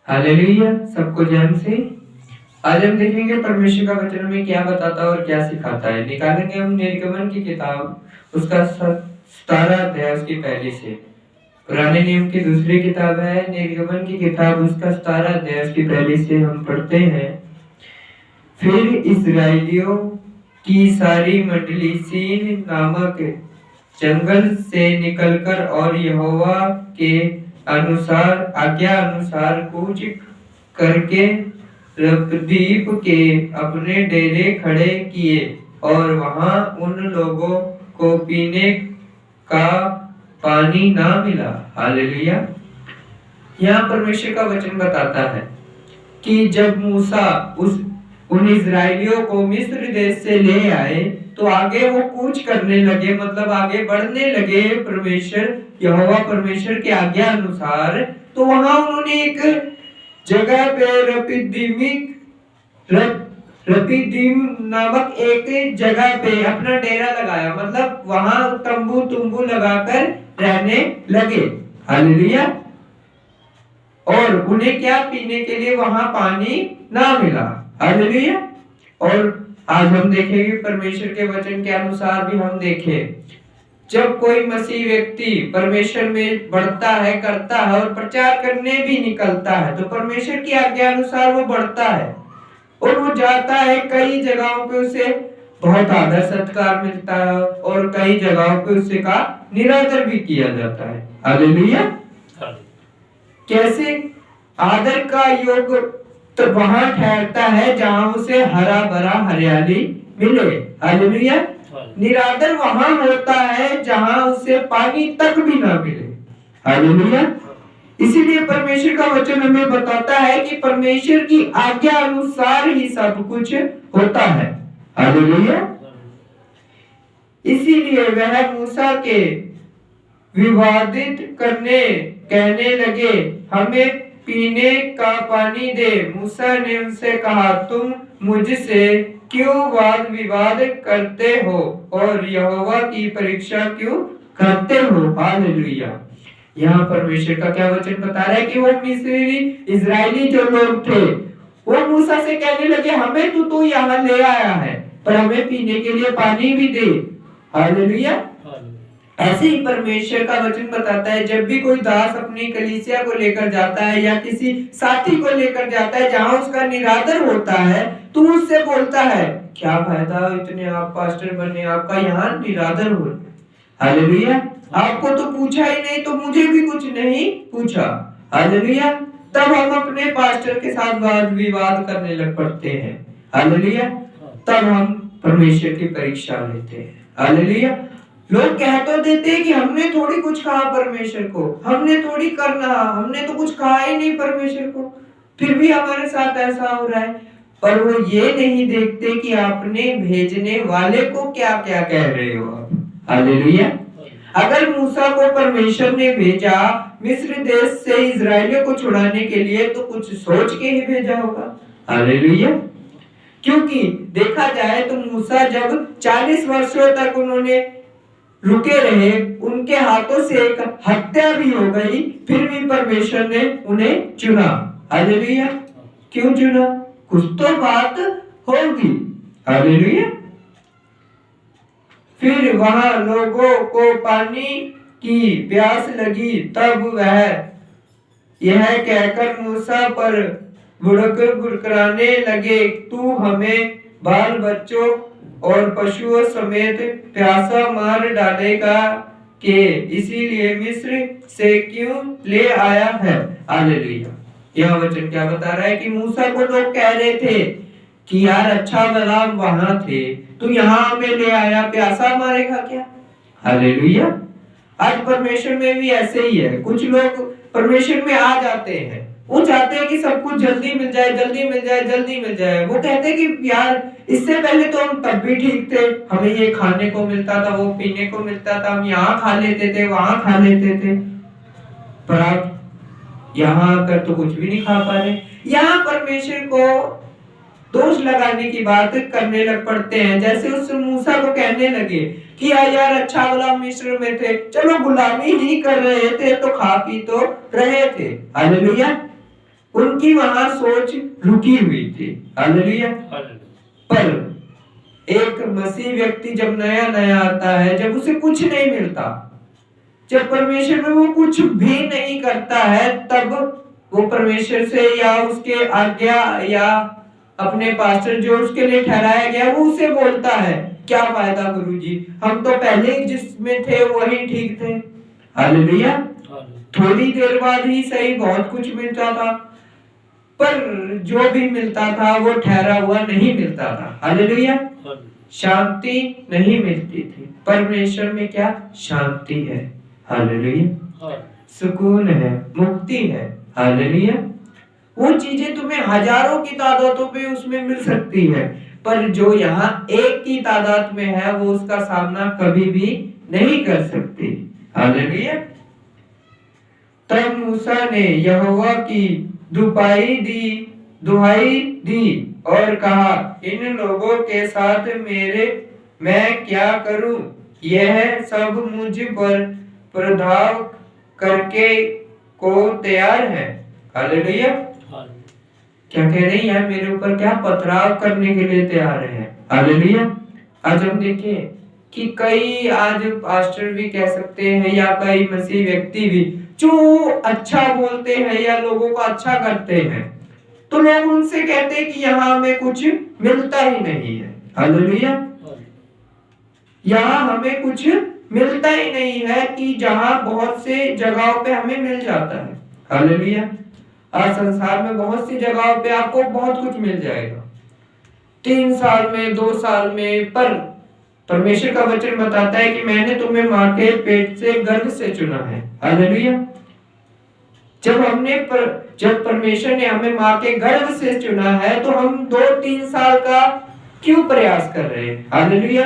Hallelujah, सबको जय मसीह। आज हम देखेंगे परमेश्वर का वचन में क्या बताता है और क्या सिखाता है। निकालेंगे हम निर्गमन की किताब, उसका 17 अध्याय उसकी पहली से। पुराने नियम की दूसरी किताब है निर्गमन की किताब, उसका 17 अध्याय उसकी पहली से हम पढ़ते हैं। फिर इस्राएलियों की सारी मंडली सीन नामक जंगल से निकलकर और यहोवा के अनुसार आज्ञा अनुसार कूच करके रपदीप के अपने डेरे खड़े किए, और वहां उन लोगों को पीने का पानी ना मिला। हालेलुया। यहाँ परमेश्वर का वचन बताता है कि जब मूसा उन इजरायलियों को मिस्र देश से ले आए तो आगे वो कूच करने लगे, मतलब आगे बढ़ने लगे यहोवा परमेश्वर की आज्ञा अनुसार। तो वहां उन्होंने एक जगह पे रपीदीम नामक एक जगह पे अपना डेरा लगाया, मतलब वहां तंबू लगाकर रहने लगे। हालेलुया। और उन्हें क्या पीने के लिए वहां पानी ना मिला। हालेलुया। और आज हम देखेंगे परमेश्वर के वचन के अनुसार भी हम देखें, जब कोई मसीह व्यक्ति परमेश्वर में बढ़ता है, करता है और प्रचार करने भी निकलता है, तो परमेश्वर की आज्ञा अनुसार वो बढ़ता है और वो जाता है। कई जगहों पे उसे बहुत आदर सत्कार मिलता है और कई जगहों पे उसे का निरादर भी किया जाता है। हालेलुया। कैसे आदर का योग तो वहां ठहरता है जहां उसे हरा भरा हरियाली मिले। हालेलुया। निरादर वहां होता है जहां उसे पानी तक भी ना मिले। हालेलुया। इसीलिए परमेश्वर का वचन हमें बताता है कि परमेश्वर की आज्ञा अनुसार ही सब कुछ होता है। हालेलुया। इसीलिए वह मूसा के विवादित कहने लगे, हमें पीने का पानी दे। मूसा ने उनसे कहा, तुम मुझसे क्यों वाद विवाद करते हो और यहोवा की परीक्षा क्यों करते हो। हालेलुया। यहाँ परमेश्वर का क्या वचन बता रहा है कि वो मिस्री इजरायली जो लोग थे वो मूसा से कहने लगे, हमें तो यहाँ ले आया है पर हमें पीने के लिए पानी भी दे। हालेलुया। ऐसे ही परमेश्वर का वचन बताता है, जब भी कोई दास अपनी कलीसिया को लेकर जाता है या किसी साथी को लेकर जाता है जहां उसका निरादर होता है, तो उससे बोलता है, क्या फायदा इतने आप पास्टर बने, आपका यहाँ निरादर हो। हालेलुया। आपको तो पूछा ही नहीं, तो मुझे भी कुछ नहीं पूछा। हालेलुया। तब हम अपने पास्टर के साथ वाद विवाद करने लग पड़ते हैं। हालेलुया। तब हम परमेश्वर की परीक्षा लेते हैं। हालेलुया। लोग कह तो देते हैं कि हमने थोड़ी कुछ कहा परमेश्वर को, हमने थोड़ी करना, हमने तो कुछ कहा ही नहीं परमेश्वर को, फिर भी हमारे साथ ऐसा हो रहा है। पर वो ये नहीं देखते कि आपने भेजने वाले को क्या क्या कह रहे हो आप। हालेलुया। अगर मूसा को परमेश्वर ने भेजा मिस्र देश से इजरायलियों को छुड़ाने के लिए, तो कुछ सोच के ही भेजा होगा। हालेलुया। क्योंकि देखा जाए तो मूसा जब 40 वर्षों तक उन्होंने रुके रहे, उनके हाथों से एक हत्या भी हो गई, फिर भी परमेश्वर ने उन्हें चुना। हालेलुया। क्यों चुना? कुछ तो बात होगी। हालेलुया। फिर वहां लोगों को पानी की प्यास लगी, तब वह यह कहकर मूसा पर बुड़कराने लगे, तू हमें बाल बच्चों और पशुओं समेत प्यासा मार डालेगा के इसीलिए मिस्र से क्यों ले आया है। हालेलुया। यह वचन क्या बता रहा है कि मूसा को लोग कह रहे थे कि यार अच्छा भला वहां थे, तू यहाँ हमें ले आया, प्यासा मारेगा क्या। हालेलुया। आज परमेश्वर में भी ऐसे ही है। कुछ लोग परमेश्वर में आ जाते हैं, वो चाहते हैं कि सब कुछ जल्दी मिल जाए, जल्दी मिल जाए, जल्दी मिल जाए। वो कहते हैं कि यार इससे पहले तो हम तब भी ठीक थे, हमें ये खाने को मिलता था, वो पीने को मिलता था, हम यहाँ खा लेते थे, वहां खा लेते थे, पर आप यहाँ आकर तो कुछ भी नहीं खा पा रहे। यहाँ परमेश्वर को दोष लगाने की बात करने लग पड़ते हैं। जैसे उस मूसा को कहने लगे कि यार अच्छा भला मिस्र में थे, चलो गुलामी ही कर रहे थे तो खा पी तो रहे थे। हालेलुया। उनकी वहां सोच रुकी हुई थी। हालेलुया। पर एक मसीह व्यक्ति जब नया नया आता है, जब उसे कुछ नहीं मिलता, जब परमेश्वर में वो कुछ भी नहीं करता है, तब वो परमेश्वर से या उसके आज्ञा या अपने पास्टर जो उसके लिए ठहराया गया वो उसे बोलता है, क्या फायदा गुरुजी, हम तो पहले ही जिसमें थे वही ठीक थे। हालेलुया। थोड़ी देर बाद ही सही बहुत कुछ मिलता था, पर जो भी मिलता था वो ठहरा हुआ नहीं मिलता था। हालेलुया। शांति नहीं मिलती थी। परमेश्वर में क्या शांति है। हालेलुया। सुकून है, मुक्ति है। हालेलुया। वो चीजें तुम्हें हजारों की तादादों पे उसमें मिल सकती है, पर जो यहाँ एक की तादाद में है वो उसका सामना कभी भी नहीं कर सकती। हालेलुया। तब मूसा ने यहोवा की दुहाई दी और कहा, इन लोगों के साथ मैं क्या करूं? यह सब मुझ पर प्रभाव करके को तैयार है। हालेलुया। क्या कह रही है? मेरे ऊपर क्या पथराव करने के लिए तैयार है। हालेलुया। आज हम देखें कि कई आज पास्टर भी कह सकते हैं या कई मसीह व्यक्ति भी जो अच्छा बोलते हैं या लोगों को अच्छा करते हैं, तो लोग उनसे कहते हैं कि यहाँ हमें कुछ मिलता ही नहीं है। हालेलुया। यहाँ हमें कुछ मिलता ही नहीं है, कि जहाँ बहुत से जगहों पे हमें मिल जाता है। हालेलुया। आज संसार में बहुत सी जगहों पे आपको बहुत कुछ मिल जाएगा, 3 साल में, 2 साल में, पर परमेश्वर का वचन बताता है कि मैंने तुम्हें मां के पेट से, गर्भ से चुना है। हालेलुया। जब परमेश्वर ने हमें मां के गर्भ से चुना है, तो हम 2-3 साल का क्यों प्रयास कर रहे हैं? हालेलुया।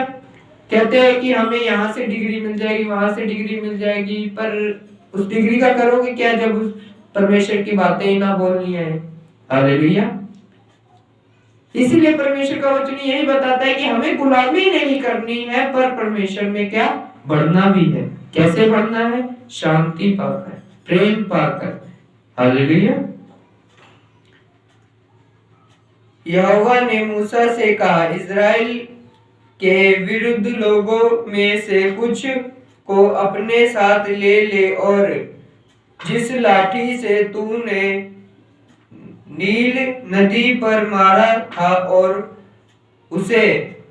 कहते हैं कि हमें यहाँ से डिग्री मिल जाएगी, वहां से डिग्री मिल जाएगी, पर उस डिग्री का करोगे क्या जब उस परमेश्वर की बातें ही ना बोलनी है। हालेलुया। इसीलिए परमेश्वर का वचन यही बताता है कि हमें गुलामी नहीं करनी है, पर परमेश्वर में क्या बढ़ना भी है। कैसे बढ़ना है? शांति पाकर, प्रेम पाकर। हालेलुया। यहोवा ने मूसा से कहा, इज़राइल के विरुद्ध लोगों में से कुछ को अपने साथ ले ले, और जिस लाठी से तूने नील नदी पर मारा था, और उसे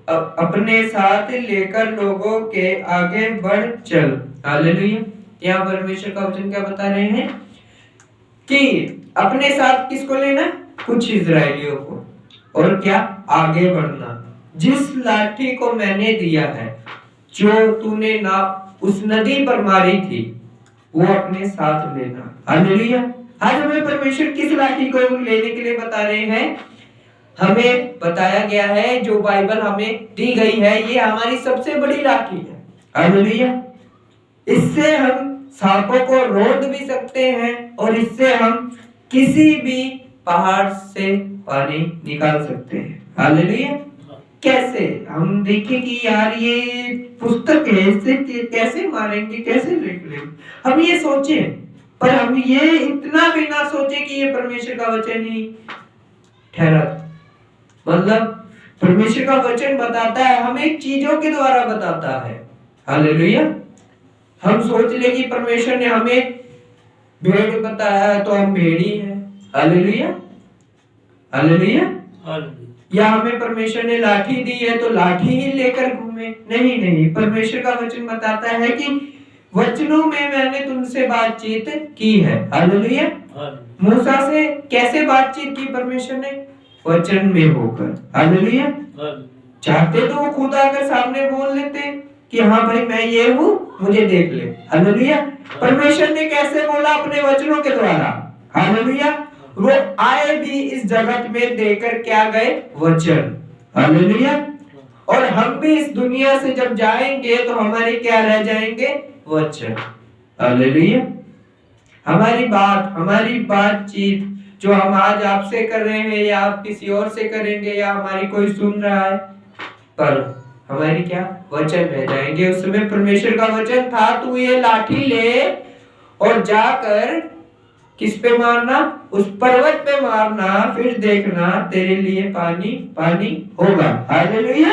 अपने साथ लेकर लोगों के आगे बढ़ चल। हालेलुया। यहाँ परमेश्वर का वचन क्या बता रहे हैं कि अपने साथ किसको लेना? कुछ इजरायलियों को, और क्या आगे बढ़ना। जिस लाठी को मैंने दिया है, जो तूने ना उस नदी पर मारी थी, वो अपने साथ लेना। हालेलुया। आज हमें परमेश्वर किस लाठी को लेने के लिए बता रहे हैं? हमें बताया गया है, जो बाइबल हमें दी गई है, ये हमारी सबसे बड़ी लाठी है। हालेलुया। इससे हम सांपों को रोक भी सकते हैं, और इससे हम किसी भी पहाड़ से पानी निकाल सकते हैं। हालेलुया। कैसे? हम देखें कि यार ये पुस्तक है, इससे कैसे मारेंगे, कैसे निकलेंगे? हम ये सोचें, पर हम ये इतना भी ना सोचे कि ये परमेश्वर का वचन ही ठहरा। मतलब परमेश्वर का वचन बताता है, हमें चीजों के द्वारा बताता है। हालेलुया। हम सोच ले कि परमेश्वर ने हमें भेड़ बताया है तो हम भेड़ी हैं। हालेलुया। हालेलुया। या हमें परमेश्वर ने लाठी दी है तो लाठी ही लेकर घूमे। नहीं नहीं, परमेश्वर का वचन बताता है कि वचनों में मैंने तुमसे बातचीत की है। हालेलुया। मूसा से कैसे बातचीत की परमेश्वर ने? वचन में होकर। हालेलुया। चाहते तो वो खुद आकर सामने बोल लेते कि हाँ भाई मैं ये हूँ, मुझे देख ले। हालेलुया। परमेश्वर ने कैसे बोला? अपने वचनों के द्वारा। हालेलुया। वो आए भी इस जगत में देकर क्या गए? वचन। हालेलुया। और हम भी इस दुनिया से जब जाएंगे तो हमारे क्या रह जाएंगे? वचन। हालेलुया। हमारी बातचीत जो हम आज आपसे कर रहे हैं, या आप किसी और से करेंगे, या हमारी कोई सुन रहा है, पर हमारी क्या वचन रह जाएंगे। उस समय परमेश्वर का वचन था, तू ये लाठी ले और जाकर किस पे मारना? उस पर्वत पे मारना, फिर देखना तेरे लिए पानी पानी होगा। हालेलुया।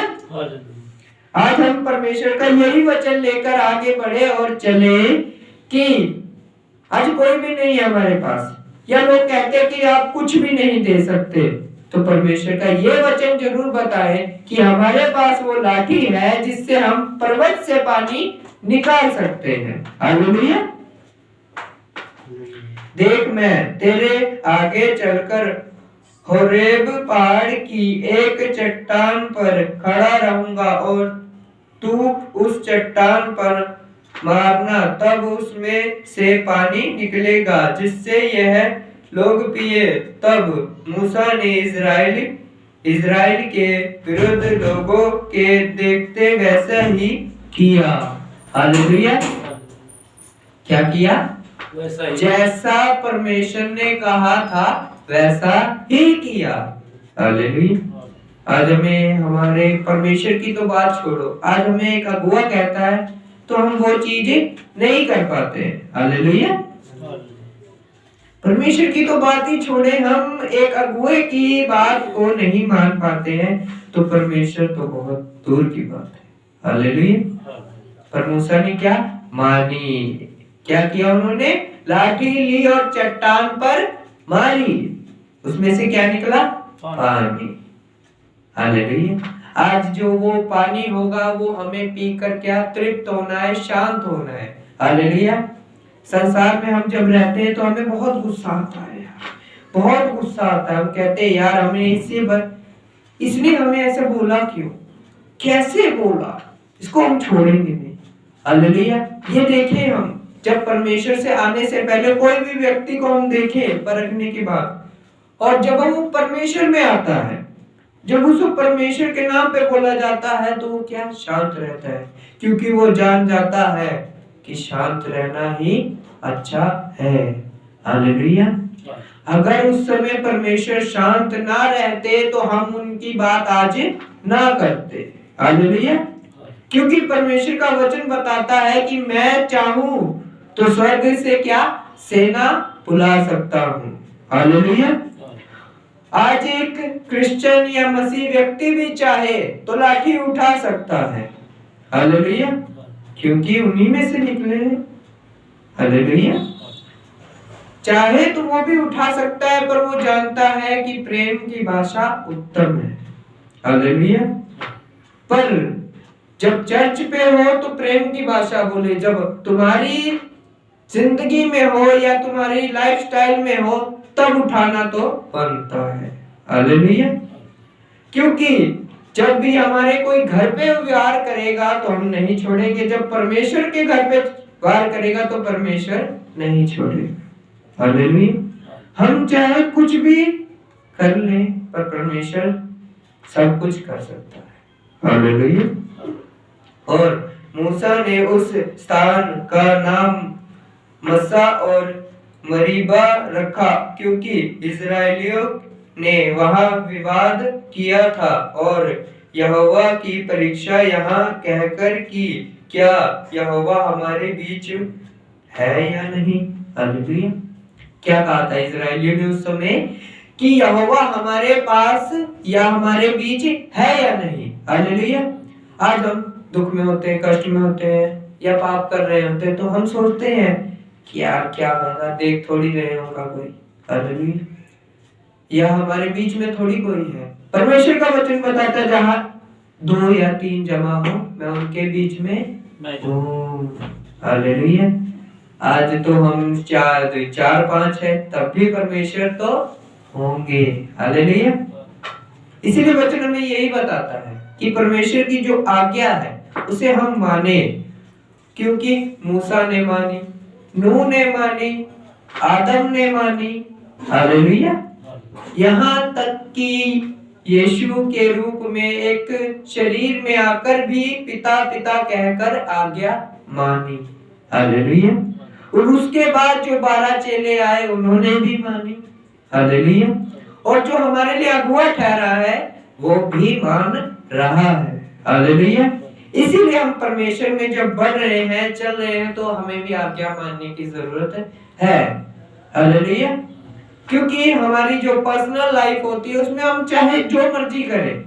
आज हम परमेश्वर का यही वचन लेकर आगे बढ़े और चले कि आज कोई भी नहीं है हमारे पास, या लोग कहते हैं कि आप कुछ भी नहीं दे सकते, तो परमेश्वर का ये वचन जरूर बताए कि हमारे पास वो लाठी है जिससे हम पर्वत से पानी निकाल सकते हैं। हालेलुया। देख, मैं तेरे आगे चलकर होरेब पहाड़ की एक चट्टान पर खड़ा रहूंगा और तू उस चट्टान पर मारना, तब उसमें से पानी निकलेगा जिससे यह लोग पिए। तब मूसा ने इज़राइल के विरुद्ध लोगों के देखते वैसा ही किया। हालेलुया। क्या किया? वैसा ही, जैसा परमेश्वर ने कहा था वैसा ही किया। हालेलुया। आज हमें हमारे परमेश्वर की तो बात छोड़ो, आज हमें एक अगुआ कहता है तो हम वो चीजें नहीं कर पाते। हालेलुया। परमेश्वर की तो बात ही छोड़े, हम एक अगुए की बात को नहीं मान पाते हैं, तो परमेश्वर तो बहुत दूर की बात है। हालेलुया। पर मूसा ने क्या मानी? क्या किया उन्होंने? लाठी ली और चट्टान पर मारी, उसमें से क्या निकला? पानी। हालेलुया। आज जो वो पानी होगा वो हमें पीकर क्या तृप्त होना है, शांत होना है। हालेलुया। संसार में हम जब रहते हैं तो हमें बहुत गुस्सा आता है, बहुत गुस्सा आता है। हम कहते हैं यार हमें इसने हमें ऐसे बोला क्यों, कैसे बोला, इसको हम छोड़ेंगे नहीं। हालेलुया। ये देखें, हम जब परमेश्वर से आने से पहले कोई भी व्यक्ति को हम देखें परखने के बाद, और जब वो परमेश्वर में आता है, जब उसको परमेश्वर के नाम पे बोला जाता है तो वो क्या शांत रहता है, क्योंकि वो जान जाता है कि शांत रहना ही अच्छा है। हालेलुया। अगर उस समय परमेश्वर शांत ना रहते तो हम उनकी बात आज ना करते। हालेलुया। क्योंकि परमेश्वर का वचन बताता है कि मैं चाहूं तो स्वर्ग से क्या सेना बुला सकता हूं। हालेलुया। आज एक क्रिश्चियन या मसीह व्यक्ति भी चाहे तो लाठी उठा सकता है। हालेलुया। क्योंकि उन्हीं में से निकले हैं। हालेलुया। चाहे तो वो भी उठा सकता है, पर वो जानता है कि प्रेम की भाषा उत्तम है। हालेलुया। पर जब चर्च पे हो तो प्रेम की भाषा बोले, जब तुम्हारी जिंदगी में हो या तुम्हारी लाइफस्टाइल में हो तब उठाना तो बनता है। हालेलुया। क्योंकि जब भी हमारे कोई घर पे व्यवहार करेगा तो हम नहीं छोड़ेंगे, जब परमेश्वर के घर पे व्यवहार करेगा तो परमेश्वर नहीं छोड़ेगा। हालेलुया। हम चाहे कुछ भी कर लें पर परमेश्वर सब कुछ कर सकता है। हालेलुया। और मूसा ने उस स्थान का नाम मस्सा और मरीबा रखा, क्योंकि इजराइलियों ने वहां विवाद किया था और यहोवा की परीक्षा यहाँ कहकर की, क्या यहोवा हमारे बीच है या नहीं। हालेलुया। क्या कहा था इजराइलियों ने उस समय कि यहोवा हमारे पास या हमारे बीच है या नहीं। हालेलुया। आज हम दुख में होते हैं, कष्ट में होते हैं या पाप कर रहे होते हैं तो हम सोचते हैं कि यार क्या होगा, देख थोड़ी रहे होगा कोई। हालेलुया। या हमारे बीच में थोड़ी कोई है। परमेश्वर का वचन बताता है जहां 2 या 3 जमा हो मैं उनके बीच में हूं। हालेलुया। आज तो हम 4-5 है तब भी परमेश्वर तो होंगे। हालेलुया। इसीलिए वचन हमें यही बताता है कि परमेश्वर की जो आज्ञा है उसे हम माने, क्योंकि मूसा ने मानी, नूह ने मानी, आदम ने मानी। हालेलुया। यहाँ तक कि यीशु के रूप में एक शरीर में आकर भी पिता पिता कहकर आज्ञा मानी। हालेलुया। और उसके बाद जो 12 चेले आए उन्होंने भी मानी। हालेलुया। और जो हमारे लिए अगुआ ठहरा है वो भी मान रहा है। हालेलुया। इसीलिए हम परमेश्वर में जब बढ़ रहे हैं, चल रहे हैं, तो हमें भी आज्ञा मानने की जरूरत है। हालेलुया। क्योंकि हमारी जो पर्सनल लाइफ होती है उसमें हम चाहे जो मर्जी करें,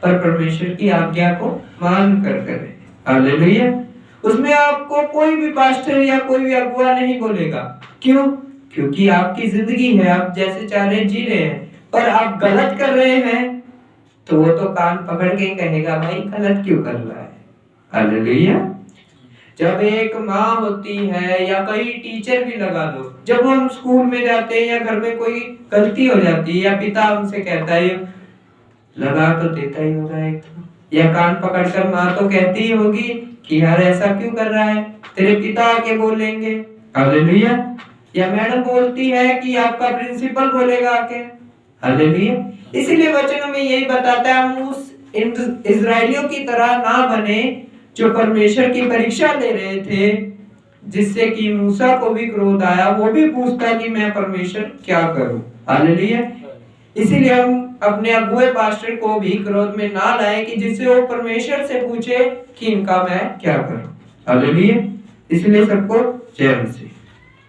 पर परमेश्वर की आज्ञा को मान कर करें। हालेलुया। उसमें आपको कोई भी पास्टर या कोई भी अगुआ नहीं बोलेगा। क्यों? क्योंकि आपकी जिंदगी है, आप जैसे चाह रहे जी रहे हैं, पर आप गलत कर रहे हैं तो वो तो कान पकड़ के कहेगा भाई गलत क्यों कर रहा है। हालेलुया। जब एक माँ होती है या कई टीचर भी लगा दो, जब हम स्कूल में जाते हैं या घर में कोई गलती हो जाती है या पिता हमसे कहता है, लगा तो देता ही होगा एक तो, या कान पकड़कर माँ तो कहती ही होगी कि यार ऐसा क्यों कर रहा है, तेरे पिता आके बोलेंगे। हालेलुया। या मैडम बोलती है कि आपका प्रिंसिपल बोलेगा आके। हालेलुया। इसीलिए वचन में यही बताता है हम उस इजराइलियों की तरह ना बने जो परमेश्वर की परीक्षा ले रहे थे, जिससे कि मूसा को भी क्रोध आया, वो भी पूछता कि मैं परमेश्वर क्या करूं। हालेलुया। इसीलिए हम अपने अगुए पास्टर को भी क्रोध में ना लाए कि जिससे वो परमेश्वर से पूछे कि इनका मैं क्या करूं। हालेलुया। इसलिए सबको जय मसीह।